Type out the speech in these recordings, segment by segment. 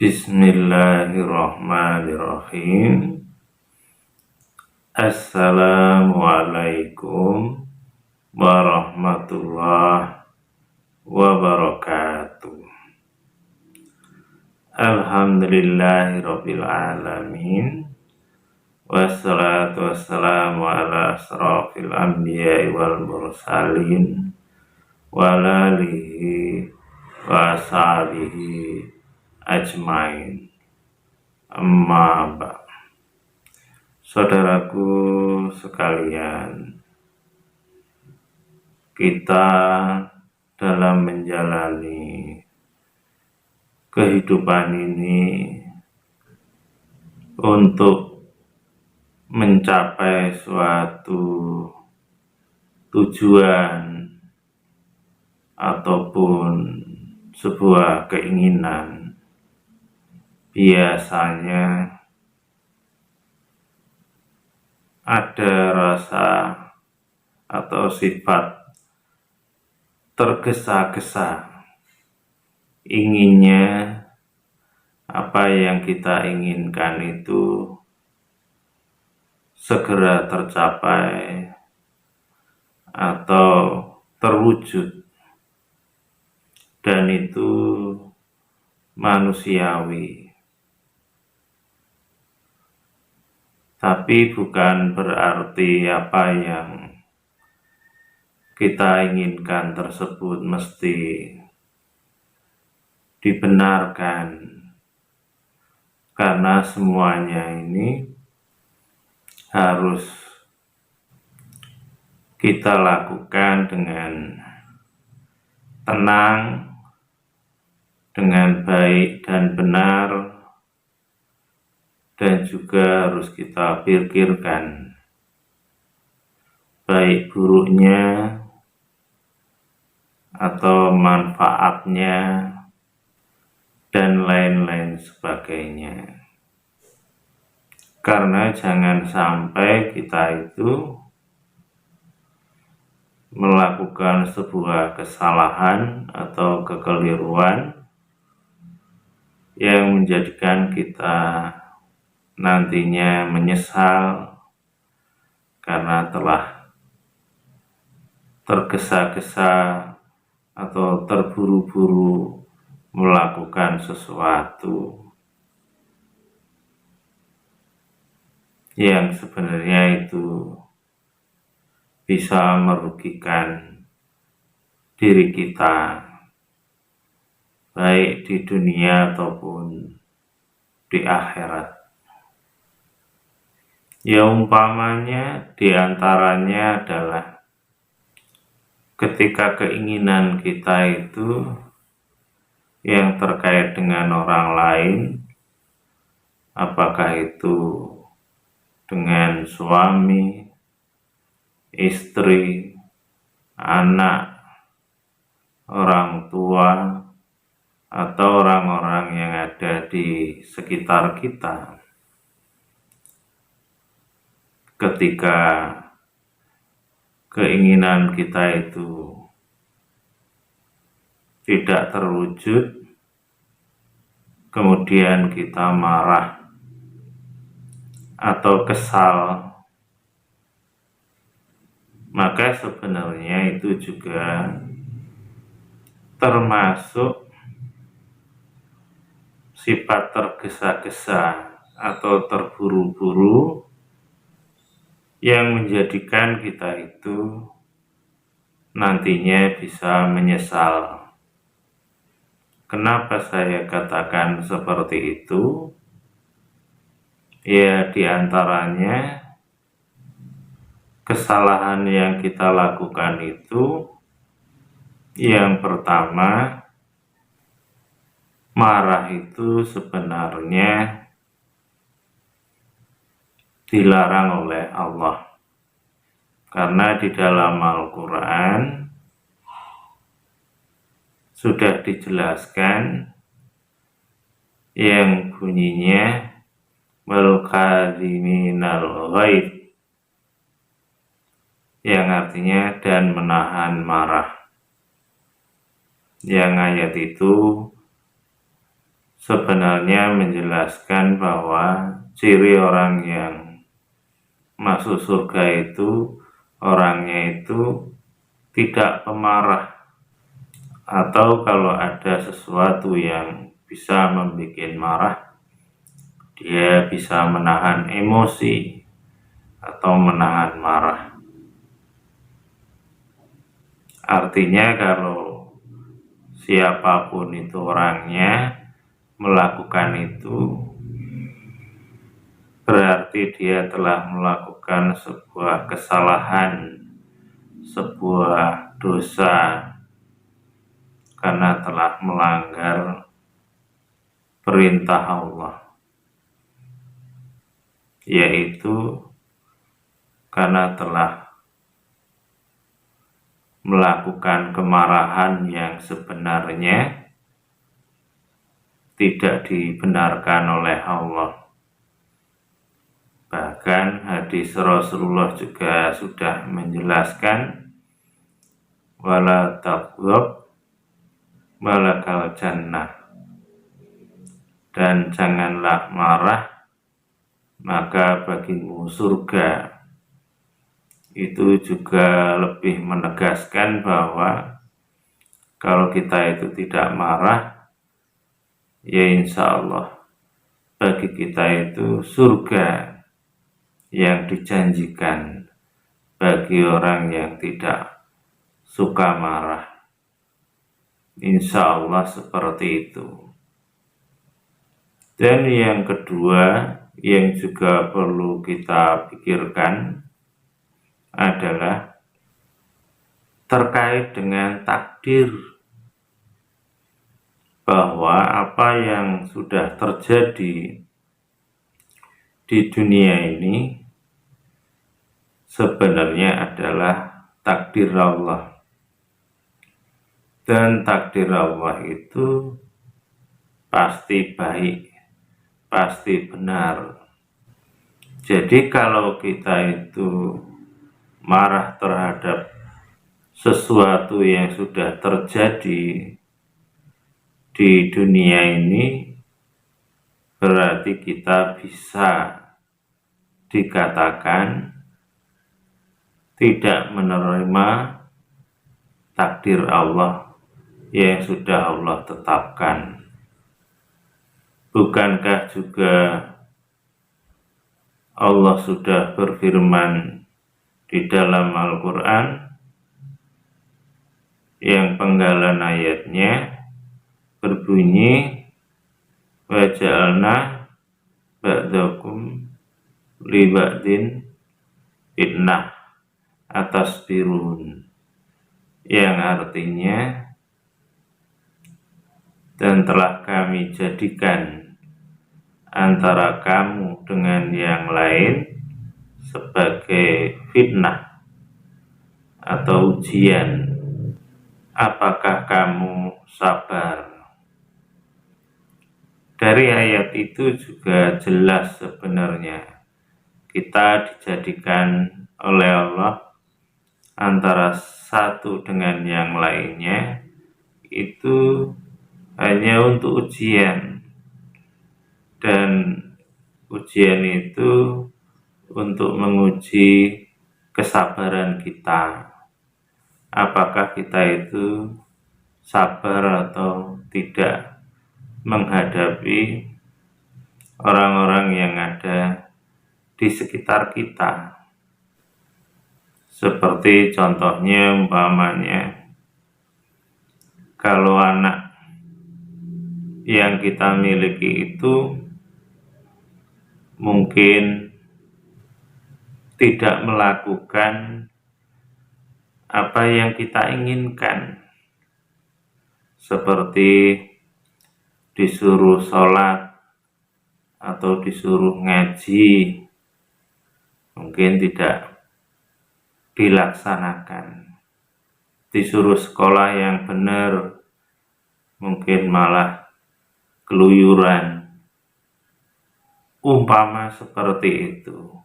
Bismillahirrahmanirrahim. Assalamualaikum warahmatullahi wabarakatuh. Alhamdulillahirabbil alamin. Wassalatu wassalamu ala asrofil anbiya'i wal mursalin wa alihi wa sahbihi ajmain. Amma ba'd. Saudaraku sekalian, kita dalam menjalani kehidupan ini untuk mencapai suatu tujuan ataupun sebuah keinginan, biasanya ada rasa atau sifat tergesa-gesa, inginnya apa yang kita inginkan itu segera tercapai atau terwujud, dan itu manusiawi. Tapi bukan berarti apa yang kita inginkan tersebut mesti dibenarkan, karena semuanya ini harus kita lakukan dengan tenang, dengan baik dan benar, dan juga harus kita pikirkan baik buruknya atau manfaatnya dan lain-lain sebagainya. Karena jangan sampai kita itu melakukan sebuah kesalahan atau kekeliruan yang menjadikan kita nantinya menyesal karena telah tergesa-gesa atau terburu-buru melakukan sesuatu yang sebenarnya itu bisa merugikan diri kita, baik di dunia ataupun di akhirat. Ya, umpamanya diantaranya adalah ketika keinginan kita itu yang terkait dengan orang lain, apakah itu dengan suami, istri, anak, orang tua, atau orang-orang yang ada di sekitar kita. Ketika keinginan kita itu tidak terwujud, kemudian kita marah atau kesal, maka sebenarnya itu juga termasuk sifat tergesa-gesa atau terburu-buru yang menjadikan kita itu nantinya bisa menyesal. Kenapa saya katakan seperti itu? Ya, diantaranya kesalahan yang kita lakukan itu, yang pertama, marah itu sebenarnya dilarang oleh Allah, karena di dalam Al-Quran sudah dijelaskan yang bunyinya wal kadhiminal ghaidh, yang artinya dan menahan marah. Yang ayat itu sebenarnya menjelaskan bahwa ciri orang yang masuk surga itu orangnya itu tidak pemarah, atau kalau ada sesuatu yang bisa membuat marah, dia bisa menahan emosi atau menahan marah. Artinya kalau siapapun itu orangnya melakukan itu, berarti dia telah melakukan sebuah kesalahan, sebuah dosa, karena telah melanggar perintah Allah, yaitu karena telah melakukan kemarahan yang sebenarnya tidak dibenarkan oleh Allah. Bahkan hadis Rasulullah juga sudah menjelaskan, wala taghdab walakal jannah, dan janganlah marah, maka bagimu surga. Itu juga lebih menegaskan bahwa kalau kita itu tidak marah, ya insya Allah bagi kita itu surga yang dijanjikan bagi orang yang tidak suka marah. Insya Allah seperti itu. Dan yang kedua yang juga perlu kita pikirkan adalah terkait dengan takdir, bahwa apa yang sudah terjadi di dunia ini sebenarnya adalah takdir Allah, dan takdir Allah itu pasti baik, pasti benar. Jadi kalau kita itu marah terhadap sesuatu yang sudah terjadi di dunia ini, berarti kita bisa dikatakan tidak menerima takdir Allah yang sudah Allah tetapkan. Bukankah juga Allah sudah berfirman di dalam Al-Quran yang penggalan ayatnya berbunyi, wa ja'alna ba'dakum li ba'din fitnah atas birun, yang artinya, dan telah kami jadikan antara kamu dengan yang lain sebagai fitnah atau ujian. Apakah kamu sabar? Dari ayat itu juga jelas sebenarnya kita dijadikan oleh Allah antara satu dengan yang lainnya itu hanya untuk ujian, dan ujian itu untuk menguji kesabaran kita. Apakah kita itu sabar atau tidak menghadapi orang-orang yang ada di sekitar kita. Seperti contohnya umpamanya, kalau anak yang kita miliki itu mungkin tidak melakukan apa yang kita inginkan, seperti disuruh sholat atau disuruh ngaji, mungkin tidak dilaksanakan. Disuruh sekolah yang benar, mungkin malah keluyuran, umpama seperti itu.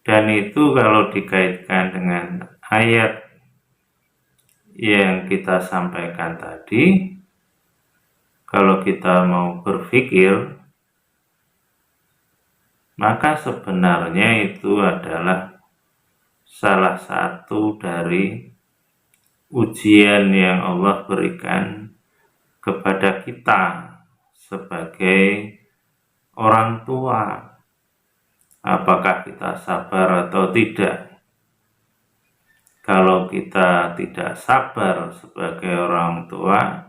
Dan itu kalau dikaitkan dengan ayat yang kita sampaikan tadi, Kalau kita mau berpikir, maka sebenarnya itu adalah salah satu dari ujian yang Allah berikan kepada kita sebagai orang tua. Apakah kita sabar atau tidak? Kalau kita tidak sabar sebagai orang tua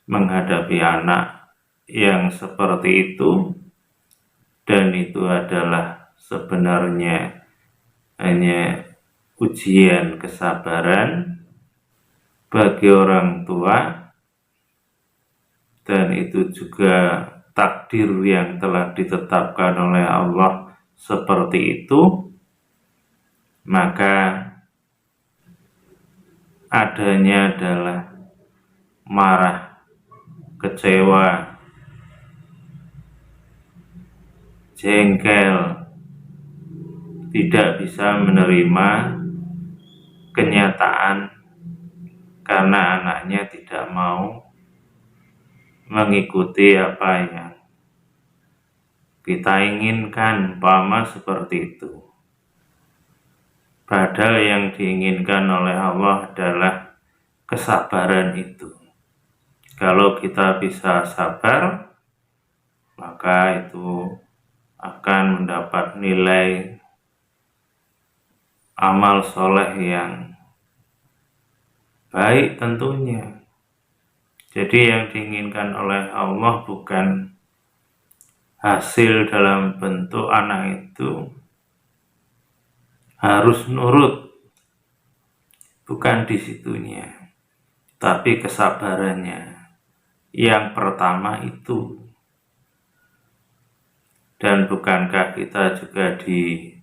menghadapi anak yang seperti itu, dan itu adalah sebenarnya hanya ujian kesabaran bagi orang tua, dan itu juga takdir yang telah ditetapkan oleh Allah seperti itu, maka adanya adalah marah, kecewa, jengkel, tidak bisa menerima kenyataan karena anaknya tidak mau mengikuti apa yang kita inginkan, umpama seperti itu. Padahal yang diinginkan oleh Allah adalah kesabaran itu. Kalau kita bisa sabar, maka itu akan mendapat nilai amal soleh yang baik tentunya. Jadi yang diinginkan oleh Allah bukan hasil dalam bentuk anak itu harus nurut, bukan di situnya, tapi kesabarannya yang pertama itu. Dan bukankah kita juga diberikan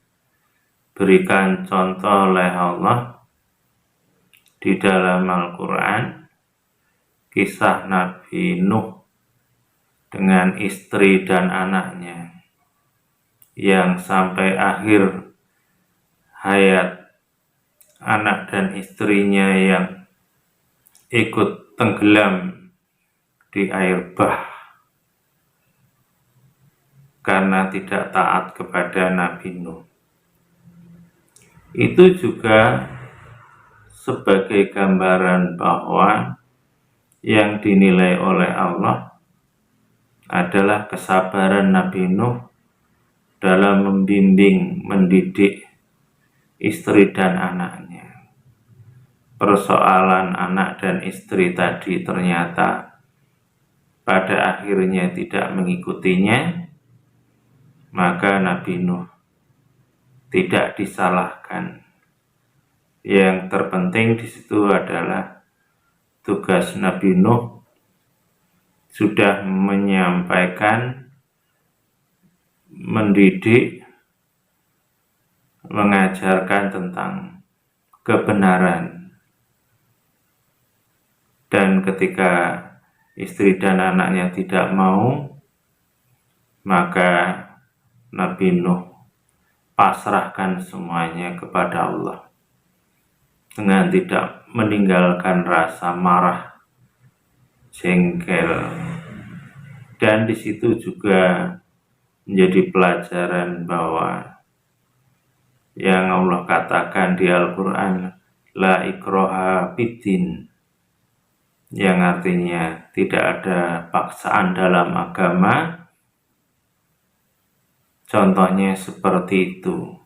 contoh oleh Allah di dalam Al-Quran, kisah Nabi Nuh dengan istri dan anaknya yang sampai akhir hayat anak dan istrinya yang ikut tenggelam di air bah karena tidak taat kepada Nabi Nuh. Itu juga sebagai gambaran bahwa yang dinilai oleh Allah adalah kesabaran Nabi Nuh dalam membimbing, mendidik istri dan anaknya. Persoalan anak dan istri tadi ternyata pada akhirnya tidak mengikutinya, maka Nabi Nuh tidak disalahkan. Yang terpenting di situ adalah tugas Nabi Nuh sudah menyampaikan, mendidik, mengajarkan tentang kebenaran. Dan ketika istri dan anaknya tidak mau, maka Nabi Nuh pasrahkan semuanya kepada Allah dengan tidak meninggalkan rasa marah, jengkel. Dan di situ juga menjadi pelajaran bahwa yang Allah katakan di Al-Quran, la ikraha fiddin, yang artinya tidak ada paksaan dalam agama. Contohnya seperti itu.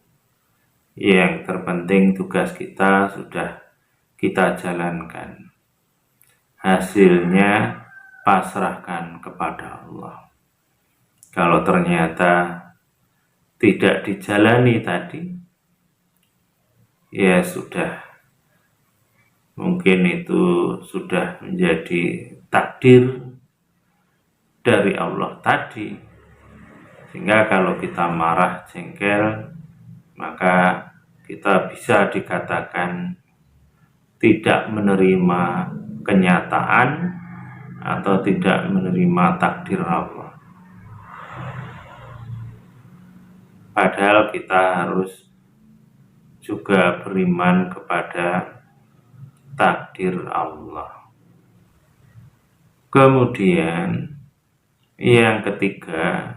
Yang terpenting tugas kita sudah kita jalankan. Hasilnya pasrahkan kepada Allah. Kalau ternyata tidak dijalani tadi, ya sudah, mungkin itu sudah menjadi takdir dari Allah tadi. Sehingga kalau kita marah, jengkel, maka kita bisa dikatakan tidak menerima kenyataan atau tidak menerima takdir Allah. Padahal kita harus juga beriman kepada takdir Allah. Kemudian yang ketiga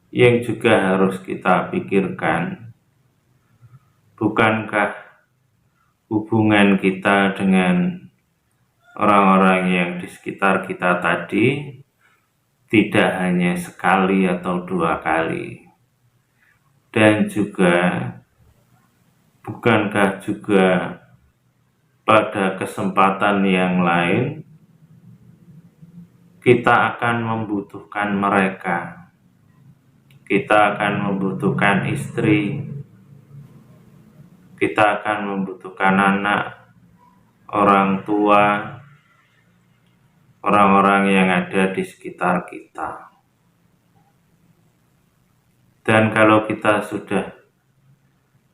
yang juga harus kita pikirkan, bukankah hubungan kita dengan orang-orang yang di sekitar kita tadi tidak hanya sekali atau dua kali, dan juga bukankah juga pada kesempatan yang lain kita akan membutuhkan mereka, kita akan membutuhkan istri, kita akan membutuhkan anak, orang tua, orang-orang yang ada di sekitar kita. Dan kalau kita sudah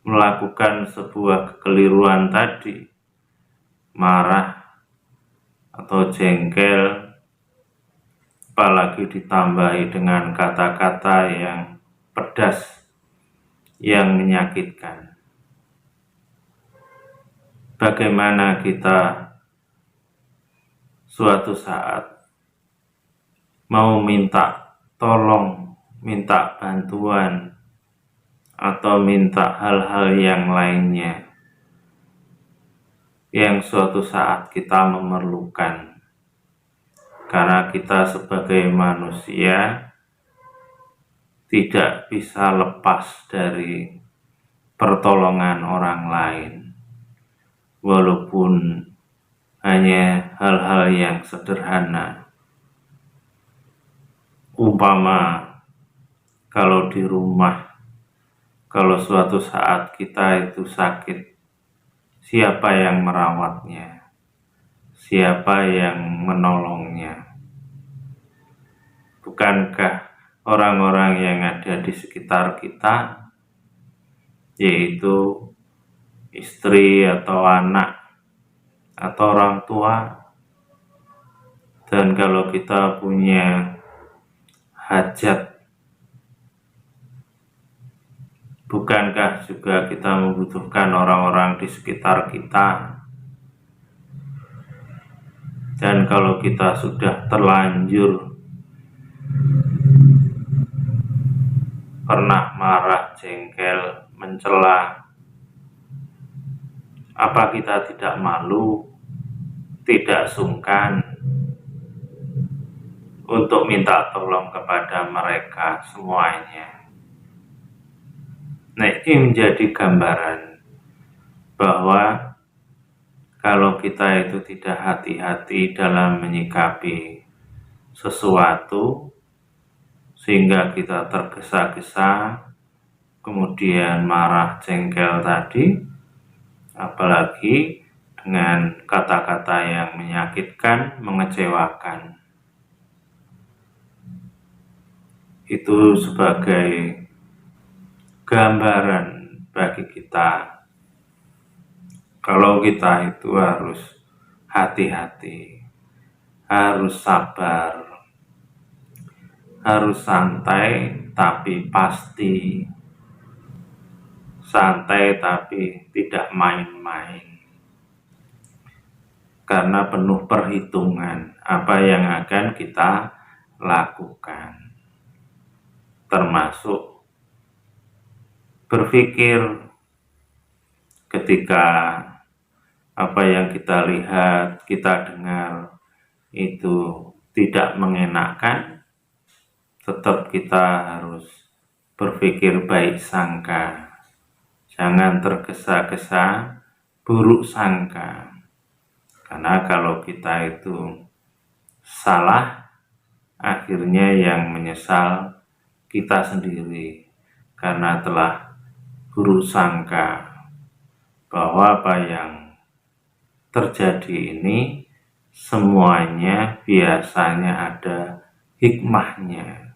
melakukan sebuah kekeliruan tadi, marah atau jengkel, apalagi ditambahi dengan kata-kata yang pedas, yang menyakitkan, bagaimana kita suatu saat mau minta tolong, minta bantuan, atau minta hal-hal yang lainnya yang suatu saat kita memerlukan, karena kita sebagai manusia tidak bisa lepas dari pertolongan orang lain, walaupun hanya hal-hal yang sederhana. Umpama kalau di rumah, kalau suatu saat kita itu sakit, siapa yang merawatnya? Siapa yang menolongnya? Bukankah orang-orang yang ada di sekitar kita, yaitu istri atau anak atau orang tua? Dan kalau kita punya hajat, bukankah juga kita membutuhkan orang-orang di sekitar kita? Dan kalau kita sudah terlanjur pernah marah, jengkel, mencela, apa kita tidak malu, tidak sungkan untuk minta tolong kepada mereka semuanya? Nah, ini menjadi gambaran bahwa kalau kita itu tidak hati-hati dalam menyikapi sesuatu, sehingga kita tergesa-gesa, kemudian marah, jengkel tadi, apalagi dengan kata-kata yang menyakitkan, mengecewakan, itu sebagai gambaran bagi kita kalau kita itu harus hati-hati, harus sabar, harus santai tapi pasti, santai tapi tidak main-main, karena penuh perhitungan apa yang akan kita lakukan, termasuk berpikir ketika apa yang kita lihat, kita dengar itu tidak mengenakan, tetap kita harus berpikir baik sangka, jangan tergesa-gesa, buruk sangka. Karena kalau kita itu salah, akhirnya yang menyesal kita sendiri, karena telah buruk sangka bahwa apa yang terjadi ini semuanya biasanya ada hikmahnya,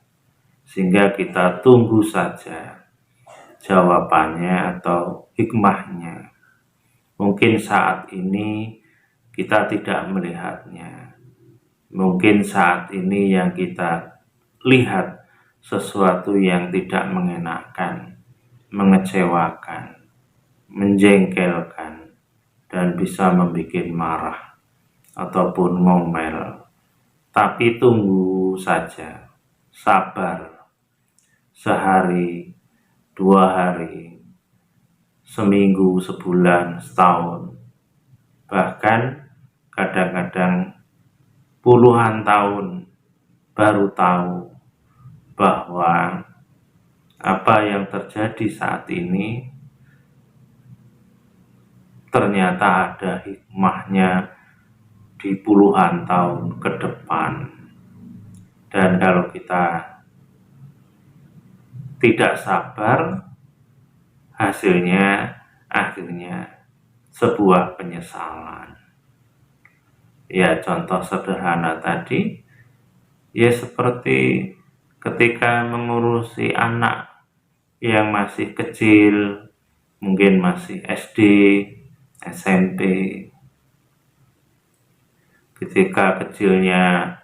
sehingga kita tunggu saja jawabannya atau hikmahnya. Mungkin saat ini kita tidak melihatnya, mungkin saat ini yang kita lihat sesuatu yang tidak mengenakan, mengecewakan, menjengkelkan, dan bisa membuat marah ataupun ngomel. Tapi tunggu saja, sabar, sehari, 2 hari, seminggu, sebulan, setahun, bahkan kadang-kadang puluhan tahun baru tahu bahwa apa yang terjadi saat ini ternyata ada hikmahnya di puluhan tahun ke depan. Dan kalau kita tidak sabar, hasilnya akhirnya sebuah penyesalan. Ya, contoh sederhana tadi, ya seperti ketika mengurusi anak yang masih kecil, mungkin masih SD, SMP. Ketika kecilnya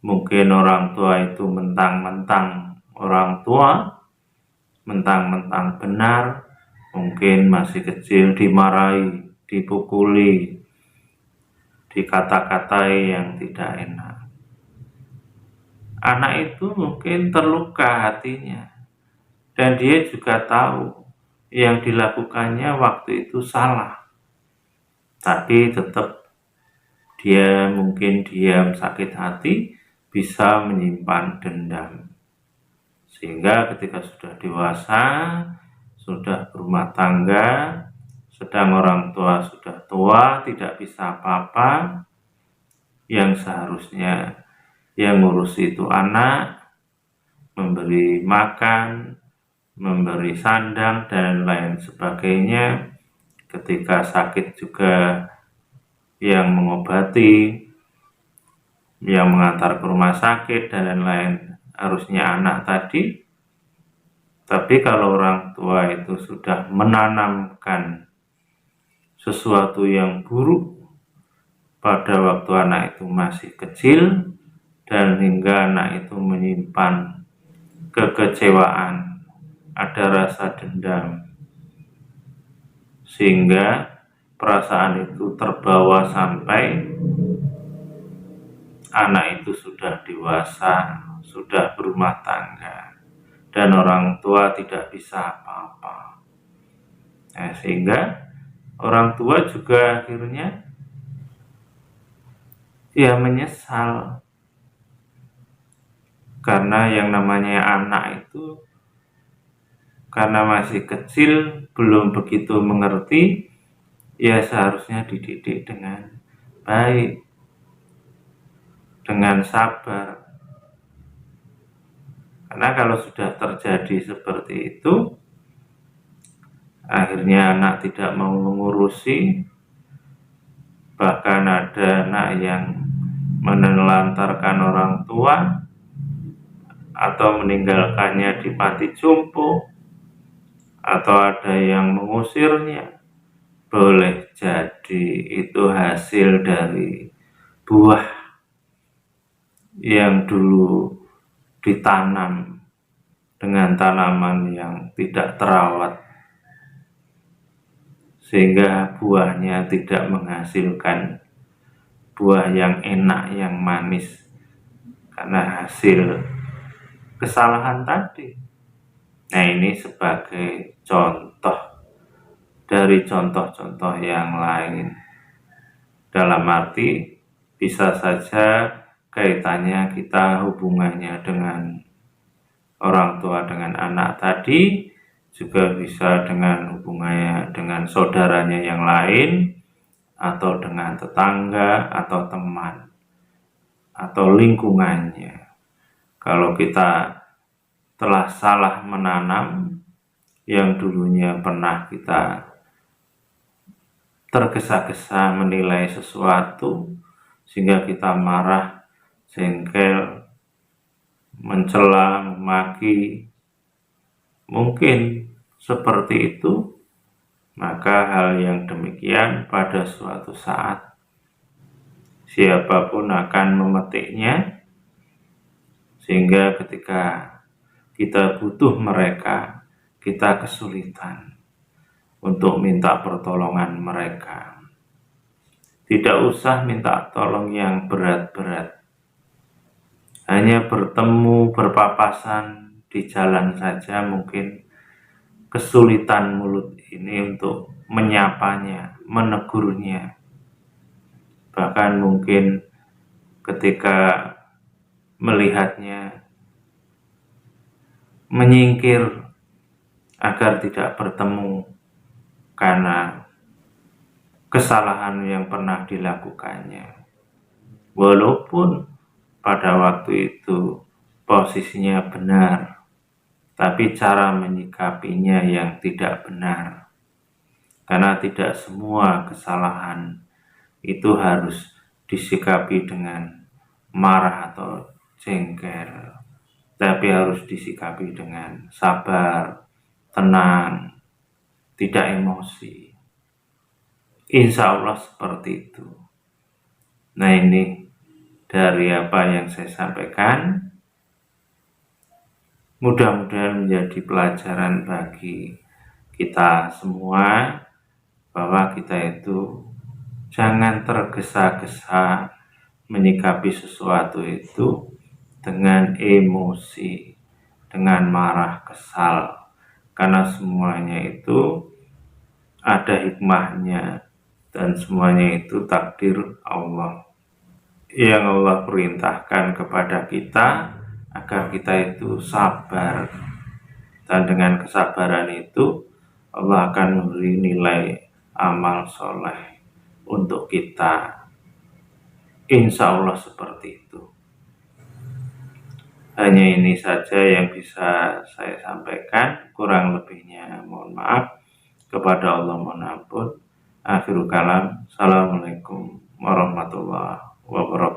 mungkin orang tua itu mentang-mentang orang tua, mentang-mentang benar, mungkin masih kecil dimarahi, dipukuli, dikata-katai yang tidak enak. Anak itu mungkin terluka hatinya, dan dia juga tahu yang dilakukannya waktu itu salah, tapi tetap dia mungkin diam sakit hati, bisa menyimpan dendam. Sehingga ketika sudah dewasa, sudah berumah tangga, sedang orang tua sudah tua, tidak bisa apa-apa, yang seharusnya yang ngurus itu anak, memberi makan, memberi sandang, dan lain sebagainya. Ketika sakit juga yang mengobati, yang mengantar ke rumah sakit, dan lain-lain, harusnya anak tadi. Tapi kalau orang tua itu sudah menanamkan sesuatu yang buruk pada waktu anak itu masih kecil, dan hingga anak itu menyimpan kekecewaan, ada rasa dendam, sehingga perasaan itu terbawa sampai anak itu sudah dewasa, sudah berumah tangga, dan orang tua tidak bisa apa-apa. Nah, sehingga orang tua juga akhirnya ya menyesal, karena yang namanya anak itu karena masih kecil, belum begitu mengerti, ya seharusnya dididik dengan baik, dengan sabar. Karena kalau sudah terjadi seperti itu, akhirnya anak tidak mau mengurusi, bahkan ada anak yang menelantarkan orang tua atau meninggalkannya di panti jompo, atau ada yang mengusirnya. Boleh jadi itu hasil dari buah yang dulu ditanam dengan tanaman yang tidak terawat, sehingga buahnya tidak menghasilkan buah yang enak, yang manis, karena hasil kesalahan tadi. Nah, ini sebagai contoh dari contoh-contoh yang lain, dalam arti bisa saja kaitannya kita hubungannya dengan orang tua dengan anak tadi, juga bisa dengan hubungannya dengan saudaranya yang lain, atau dengan tetangga, atau teman, atau lingkungannya. Kalau kita telah salah menanam yang dulunya pernah kita tergesa-gesa menilai sesuatu, sehingga kita marah, jengkel, mencela, memaki, mungkin seperti itu, maka hal yang demikian pada suatu saat siapapun akan memetiknya, sehingga ketika kita butuh mereka, kita kesulitan untuk minta pertolongan mereka. Tidak usah minta tolong yang berat-berat, hanya bertemu berpapasan di jalan saja mungkin kesulitan mulut ini untuk menyapanya, menegurnya. Bahkan mungkin ketika melihatnya menyingkir agar tidak bertemu karena kesalahan yang pernah dilakukannya. Walaupun pada waktu itu posisinya benar, tapi cara menyikapinya yang tidak benar. Karena tidak semua kesalahan itu harus disikapi dengan marah atau jengkel, tapi harus disikapi dengan sabar, tenang, tidak emosi. Insya Allah seperti itu. Nah, ini dari apa yang saya sampaikan, mudah-mudahan menjadi pelajaran bagi kita semua bahwa kita itu jangan tergesa-gesa menyikapi sesuatu itu dengan emosi, dengan marah, kesal, karena semuanya itu ada hikmahnya dan semuanya itu takdir Allah yang Allah perintahkan kepada kita agar kita itu sabar, dan dengan kesabaran itu Allah akan memberi nilai amal soleh untuk kita. Insya Allah seperti itu. Hanya ini saja yang bisa saya sampaikan, kurang lebihnya mohon maaf. Kepada Allah mohon ampun. Akhirul kalam. Assalamualaikum warahmatullahi wabarakatuh.